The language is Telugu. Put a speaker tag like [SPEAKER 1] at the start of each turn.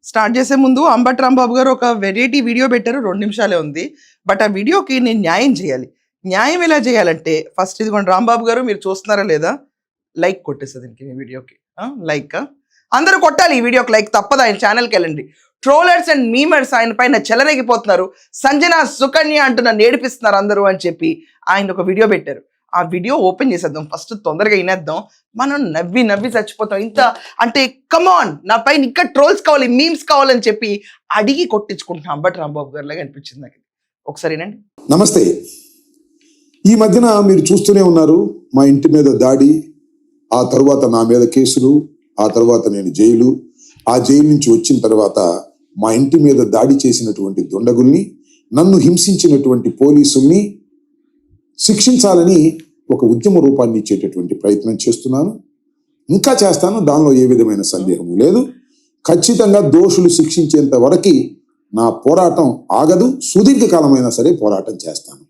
[SPEAKER 1] స్టార్ట్ చేసే ముందు అంబటి రాంబాబు గారు ఒక వెరైటీ వీడియో పెట్టారు, 2 నిమిషాలే ఉంది. బట్ ఆ వీడియోకి నేను న్యాయం చేయాలి. న్యాయం ఎలా చేయాలంటే ఫస్ట్ ఇదిగోండి రాంబాబు గారు, మీరు చూస్తున్నారా లేదా? లైక్ కొట్టేస్తుంది దీనికి, మీ వీడియోకి లైక్ అందరూ కొట్టాలి. ఈ వీడియోకి లైక్ తప్పదు. ఆయన ఛానల్కి వెళ్ళండి. ట్రోలర్స్ అండ్ మీమర్స్ ఆయన పైన చెలరేగిపోతున్నారు. సంజన సుకన్య అంటున్న నేర్పిస్తున్నారు అందరూ అని చెప్పి ఆయన ఒక వీడియో పెట్టారు. ఆ వీడియో ఓపెన్ చేసేద్దాం ఫస్ట్, తొందరగా వినేద్దాం. మనం నవ్వి నవ్వి చచ్చిపోతాం. ఇంత అంటే కమాన్, నా పైన ఇంకా ట్రోల్స్ కావాలి, మీమ్స్ కావాలని చెప్పి అడిగి కొట్టించుకుంటున్నాం అంబటి రాంబాబు గారి లాగా అనిపించింది నాకు. ఒకసారి వినండి.
[SPEAKER 2] నమస్తే. ఈ మధ్యన మీరు చూస్తూనే ఉన్నారు, మా ఇంటి మీద దాడి, ఆ తర్వాత నా మీద కేసులు, ఆ తర్వాత నేను జైలు, ఆ జైలు నుంచి వచ్చిన తర్వాత మా ఇంటి మీద దాడి చేసినటువంటి దుండగుల్ని, నన్ను హింసించినటువంటి పోలీసుల్ని శిక్షించాలని ఒక ఉద్యమ రూపాన్ని ఇచ్చేటటువంటి ప్రయత్నం చేస్తున్నాను. ఇంకా చేస్తాను, దానిలో ఏ విధమైన సందేహం లేదు. ఖచ్చితంగా దోషులు శిక్షించేంత వరకు నా పోరాటం ఆగదు. సుదీర్ఘకాలమైనా సరే పోరాటం చేస్తాను.